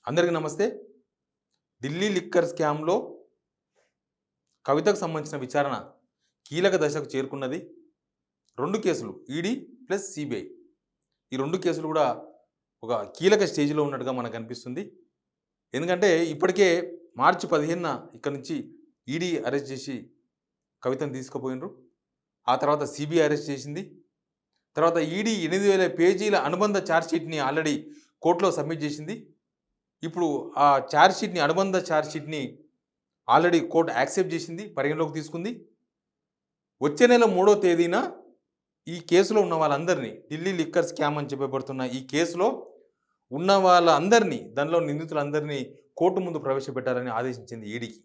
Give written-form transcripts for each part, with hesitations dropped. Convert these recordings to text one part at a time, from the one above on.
అందరికీ నమస్తే. ఢిల్లీ లిక్కర్ స్కామ్‌లో కవితకు సంబంధించిన విచారణ కీలక దశకు చేరుకున్నది. 2 కేసులు ఈడీ ప్లస్ సీబీఐ. ఈ 2 కేసులు కూడా ఒక కీలక స్టేజ్‌లో ఉన్నట్టుగా మనకు అనిపిస్తుంది. ఎందుకంటే ఇప్పటికే మార్చి 15న ఇక్కడి నుంచి ఈడీ అరెస్ట్ చేసి కవితను తీసుకుపోయినరు. ఆ తర్వాత సీబీఐ అరెస్ట్ చేసింది. తర్వాత ఈడీ 8000 పేజీల అనుబంధ ఛార్జ్‌షీట్‌ని ఆల్రెడీ కోర్టులో సబ్మిట్ చేసింది. ఇప్పుడు ఆ ఛార్జ్‌షీట్‌ని అనుబంధ ఛార్జ్‌షీట్‌ని ఆల్రెడీ కోర్టు యాక్సెప్ట్ చేసింది, పరిగణలోకి తీసుకుంది. వచ్చే నెల 3వ తేదీన ఈ కేసులో ఉన్న వాళ్ళందరినీ, ఢిల్లీ లిక్కర్ స్కామ్ అని చెప్పబడుతున్న ఈ కేసులో ఉన్న వాళ్ళందరినీ, దానిలో నిందితులందరినీ కోర్టు ముందు ప్రవేశపెట్టాలని ఆదేశించింది ఈడీకి.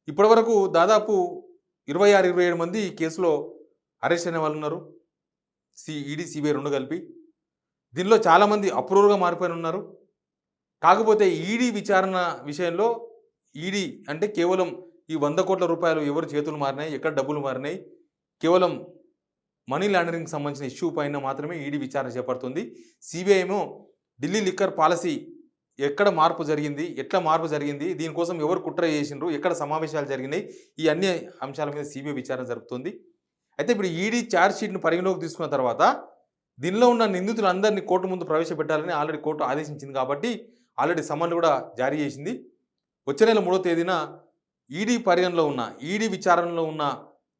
ఇప్పటివరకు దాదాపు 26, 27 మంది ఈ కేసులో అరెస్ట్ అయిన వాళ్ళు ఉన్నారు. ఈడీ, సీబీఐ 2 కలిపి. దీనిలో చాలామంది అప్రూవర్గా మారిపోయిన ఉన్నారు. కాకపోతే ఈడీ విచారణ విషయంలో ఈడీ అంటే కేవలం ఈ 100 కోట్ల రూపాయలు ఎవరి చేతులు మారినాయి, ఎక్కడ డబ్బులు మారినాయి, కేవలం మనీ లాండరింగ్కి సంబంధించిన ఇష్యూ పైన మాత్రమే ఈడీ విచారణ చేపడుతుంది. సీబీఐ ఏమో ఢిల్లీ లిక్కర్ పాలసీ ఎక్కడ మార్పు జరిగింది, ఎట్లా మార్పు జరిగింది, దీనికోసం ఎవరు కుట్ర చేసిండ్రు, ఎక్కడ సమావేశాలు జరిగినాయి, ఈ అన్ని అంశాల మీద సీబీఐ విచారణ జరుపుతుంది. అయితే ఇప్పుడు ఈడీ ఛార్జ్షీట్ను పరిగణలోకి తీసుకున్న తర్వాత దీనిలో ఉన్న నిందితులందరినీ కోర్టు ముందు ప్రవేశపెట్టాలని ఆల్రెడీ కోర్టు ఆదేశించింది. కాబట్టి ఆల్రెడీ సమన్లు కూడా జారీ చేసింది. వచ్చే నెల 3వ తేదీన ఈడీ పరిగణలో ఉన్న, ఈడీ విచారణలో ఉన్న,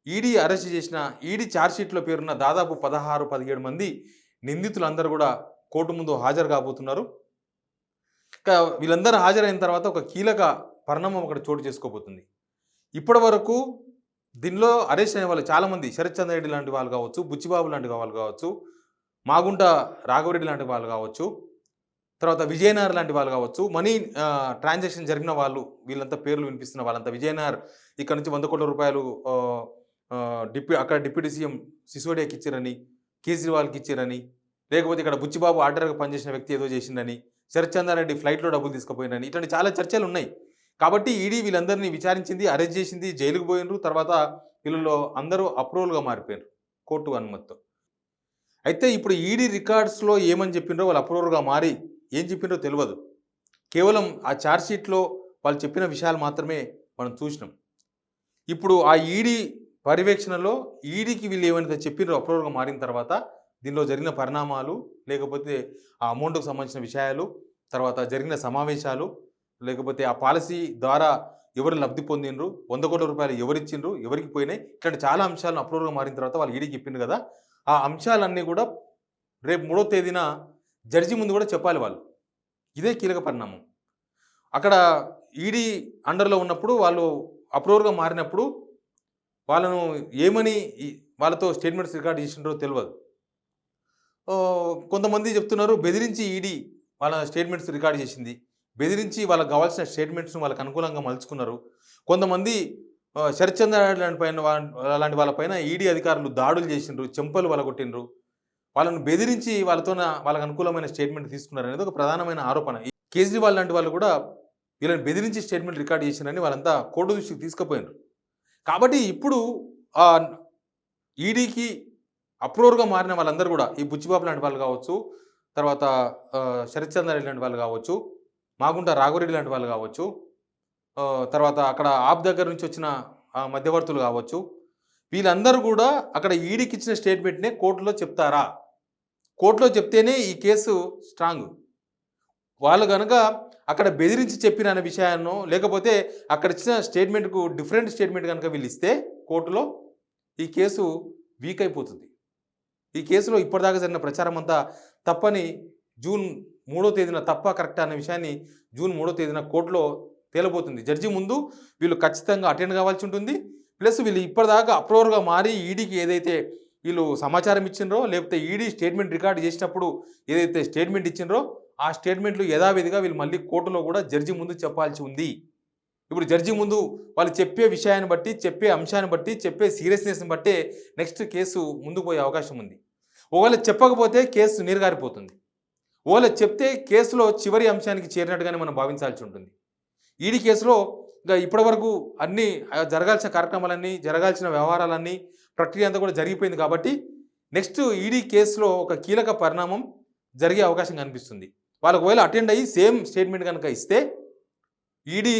ఈడీ అరెస్ట్ చేసిన, ఈడీ ఛార్జ్షీట్లో పేరున్న దాదాపు 16, 17 మంది నిందితులందరూ కూడా కోర్టు ముందు హాజరు కాబోతున్నారు. వీళ్ళందరూ హాజరైన తర్వాత ఒక కీలక పరిణామం ఒకటి చోటు చేసుకోబోతుంది. ఇప్పటి వరకు దీనిలో అరెస్ట్ అయిన వాళ్ళు చాలామంది, శరత్ చంద్ర రెడ్డి లాంటి వాళ్ళు కావచ్చు, బుచ్చిబాబు లాంటి వాళ్ళు కావచ్చు, మాగుంట రాఘవరెడ్డి లాంటి వాళ్ళు కావచ్చు, తర్వాత విజయనగర్ లాంటి వాళ్ళు కావచ్చు, మనీ ట్రాన్సాక్షన్ జరిగిన వాళ్ళు, వీళ్ళంతా పేర్లు వినిపిస్తున్న వాళ్ళంతా. విజయనగర్ ఇక్కడ నుంచి 100 కోట్ల రూపాయలు అక్కడ డిప్యూటీ సీఎం సిసోడియాకి ఇచ్చారని, కేజ్రీవాల్కి ఇచ్చారని, లేకపోతే ఇక్కడ బుచ్చిబాబు ఆర్డర్గా పనిచేసిన వ్యక్తి ఏదో చేసిందని, శరత్ చంద్రారెడ్డి ఫ్లైట్లో డబ్బులు తీసుకుపోయినని, ఇట్లాంటి చాలా చర్చలు ఉన్నాయి. కాబట్టి ఈడీ వీళ్ళందరినీ విచారించింది, అరెస్ట్ చేసింది, జైలుకు పోయినరు. తర్వాత వీళ్ళలో అందరూ అప్రూవల్గా మారిపోయారు కోర్టు అనుమతితో. అయితే ఇప్పుడు ఈడీ రికార్డ్స్లో ఏమని చెప్పిండ్రో, వాళ్ళు అప్రూవర్గా మారి ఏం చెప్పిండ్రో తెలియదు. కేవలం ఆ ఛార్జ్షీట్లో వాళ్ళు చెప్పిన విషయాలు మాత్రమే మనం చూసినాం. ఇప్పుడు ఆ ఈడీ పర్యవేక్షణలో ఈడీకి వీళ్ళు ఏమైనా చెప్పిండ్రో అప్రూవర్గా మారిన తర్వాత దీనిలో జరిగిన పరిణామాలు, లేకపోతే ఆ అమౌంట్కు సంబంధించిన విషయాలు, తర్వాత జరిగిన సమావేశాలు, లేకపోతే ఆ పాలసీ ద్వారా ఎవరు లబ్ధి పొందిండ్రు, 100 కోట్ల రూపాయలు ఎవరిచ్చిండ్రు, ఎవరికి పోయినాయి, ఇట్లాంటి చాలా అంశాలను అప్రూవర్గా మారిన తర్వాత వాళ్ళు ఈడీకి చెప్పిండ్రు కదా. ఆ అంశాలన్నీ కూడా రేపు 3వ తేదీన జడ్జి ముందు కూడా చెప్పాలి వాళ్ళు. ఇదే కీలక పరిణామం. అక్కడ ఈడీ అండర్లో ఉన్నప్పుడు, వాళ్ళు అప్రూవర్గా మారినప్పుడు వాళ్ళను ఏమని వాళ్ళతో స్టేట్మెంట్స్ రికార్డ్ చేసిండ్రో తెలియదు. కొంతమంది చెప్తున్నారు బెదిరించి ఈడీ వాళ్ళ స్టేట్మెంట్స్ రికార్డ్ చేసింది, బెదిరించి వాళ్ళకి కావాల్సిన స్టేట్మెంట్స్ను వాళ్ళకి అనుకూలంగా మలుచుకున్నారు. కొంతమంది శరత్ చంద్ర లాంటి వాళ్ళపైన ఈడీ అధికారులు దాడులు చేసిండ్రు, చెంపలు వలగొట్టిండ్రు, వాళ్ళను బెదిరించి వాళ్ళకు అనుకూలమైన స్టేట్మెంట్ తీసుకున్నారు అనేది ఒక ప్రధానమైన ఆరోపణ. కేజ్రీవాల్ లాంటి వాళ్ళు కూడా వీళ్ళని బెదిరించి స్టేట్మెంట్ రికార్డ్ చేసినారని వాళ్ళంతా కోర్టు దృష్టికి తీసుకుపోయినారు. కాబట్టి ఇప్పుడు ఈడీకి అప్రూవర్గా మారిన వాళ్ళందరూ కూడా, ఈ బుచ్చిబాబు లాంటి వాళ్ళు కావచ్చు, తర్వాత శరత్ చంద్ర రెడ్డి లాంటి వాళ్ళు కావచ్చు, మాగుంట రాఘవరెడ్డి లాంటి వాళ్ళు కావచ్చు, తర్వాత అక్కడ ఆప్ దగ్గర నుంచి వచ్చిన మధ్యవర్తులు కావచ్చు, వీళ్ళందరూ కూడా అక్కడ ఈడీకి ఇచ్చిన స్టేట్మెంట్నే కోర్టులో చెప్తారా? కోర్టులో చెప్తేనే ఈ కేసు స్ట్రాంగ్. వాళ్ళు కనుక అక్కడ బెదిరించి చెప్పిన అనే విషయాన్నో, లేకపోతే అక్కడ ఇచ్చిన స్టేట్మెంట్కు డిఫరెంట్ స్టేట్మెంట్ కనుక వీళ్ళు ఇస్తే కోర్టులో ఈ కేసు వీక్ అయిపోతుంది. ఈ కేసులో ఇప్పటిదాకా జరిగిన ప్రచారం అంతా తప్పని జూన్ 3వ తేదీన తప్ప కరెక్ట్ అనే విషయాన్ని జూన్ 3వ తేదీన కోర్టులో తేలబోతుంది. జడ్జి ముందు వీళ్ళు ఖచ్చితంగా అటెండ్ కావాల్సి ఉంటుంది. ప్లస్ వీళ్ళు ఇప్పటిదాకా అప్రూవర్గా మారి ఈడీకి ఏదైతే వీళ్ళు సమాచారం ఇచ్చిండ్రో, లేకపోతే ఈడీ స్టేట్మెంట్ రికార్డ్ చేసినప్పుడు ఏదైతే స్టేట్మెంట్ ఇచ్చిండ్రో ఆ స్టేట్మెంట్లు యథావిధిగా వీళ్ళు మళ్ళీ కోర్టులో కూడా జడ్జి ముందు చెప్పాల్సి ఉంది. ఇప్పుడు జడ్జి ముందు వాళ్ళు చెప్పే విషయాన్ని బట్టి, చెప్పే అంశాన్ని బట్టి, చెప్పే సీరియస్నెస్ని బట్టే నెక్స్ట్ కేసు ముందుకు పోయే అవకాశం ఉంది. ఒకవేళ చెప్పకపోతే కేసు నీరుగారిపోతుంది. ఒకవేళ చెప్తే కేసులో చివరి అంశానికి చేరినట్టుగానే మనం భావించాల్సి ఉంటుంది. ఈడీ కేసులో ఇప్పటివరకు అన్ని జరగాల్సిన కార్యక్రమాలన్నీ, జరగాల్సిన వ్యవహారాలన్నీ, ప్రక్రియ అంతా కూడా జరిగిపోయింది. కాబట్టి నెక్స్ట్ ఈడీ కేసులో ఒక కీలక పరిణామం జరిగే అవకాశం కనిపిస్తుంది. వాళ్ళు ఒకవేళ అటెండ్ అయ్యి సేమ్ స్టేట్మెంట్ కనుక ఇస్తే ఈడీ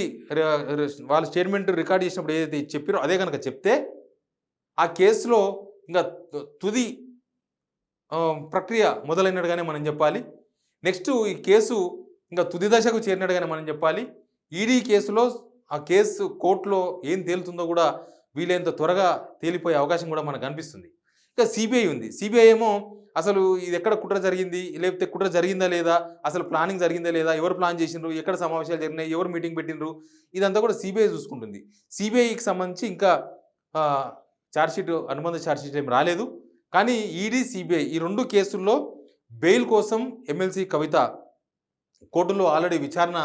వాళ్ళ స్టేట్మెంట్ రికార్డ్ చేసినప్పుడు ఏదైతే చెప్పారో అదే కనుక చెప్తే ఆ కేసులో ఇంకా తుది ప్రక్రియ మొదలైనట్టుగానే మనం చెప్పాలి. నెక్స్ట్ ఈ కేసు ఇంకా తుది దశకు చేరినట్టుగానే మనం చెప్పాలి. ఈడీ కేసులో ఆ కేసు కోర్టులో ఏం తేలుతుందో కూడా వీలైనంత త్వరగా తేలిపోయే అవకాశం కూడా మనకు కనిపిస్తుంది. ఇంకా సిబిఐ ఉంది. సిబిఐ ఏమో అసలు ఇది ఎక్కడ కుట్ర జరిగింది, లేకపోతే కుట్ర జరిగిందా లేదా, అసలు ప్లానింగ్ జరిగిందా లేదా, ఎవరు ప్లాన్ చేసిండ్రు, ఎక్కడ సమావేశాలు జరిగినాయి, ఎవరు మీటింగ్ పెట్టిండ్రు, ఇదంతా కూడా సిబిఐ చూసుకుంటుంది. సిబిఐకి సంబంధించి ఇంకా ఛార్జ్షీట్ అనుబంధ ఛార్జ్షీట్ ఏం రాలేదు. కానీ ఈడీ, సిబిఐ ఈ 2 కేసుల్లో బెయిల్ కోసం ఎమ్మెల్సీ కవిత కోర్టులో ఆల్రెడీ విచారణ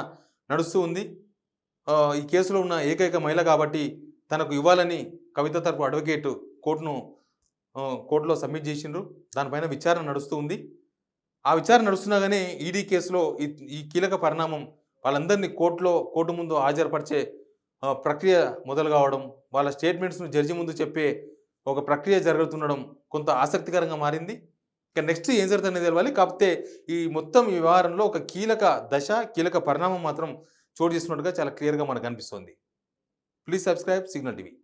నడుస్తూ ఉంది. ఈ కేసులో ఉన్న ఏకైక మహిళ కాబట్టి తనకు ఇవ్వాలని కవిత తరపు అడ్వకేట్ కోర్టులో సబ్మిట్ చేసిండ్రు. దానిపైన విచారణ నడుస్తూ ఉంది. ఆ విచారణ నడుస్తున్నాగానే ఈడీ కేసులో ఈ కీలక పరిణామం వాళ్ళందరినీ కోర్టు ముందు హాజరుపరిచే ప్రక్రియ మొదలు కావడం, వాళ్ళ స్టేట్మెంట్స్ను జడ్జి ముందు చెప్పే ఒక ప్రక్రియ జరుగుతుండడం కొంత ఆసక్తికరంగా మారింది. ఇక నెక్స్ట్ ఏం జరుగుతుందనేది తెలవాలి. కాకపోతే ఈ మొత్తం ఈ వ్యవహారంలో ఒక కీలక దశ, కీలక పరిణామం మాత్రం చోటు చేసుకున్నట్టుగా చాలా క్లియర్గా మనకు అనిపిస్తుంది. Please subscribe signal TV.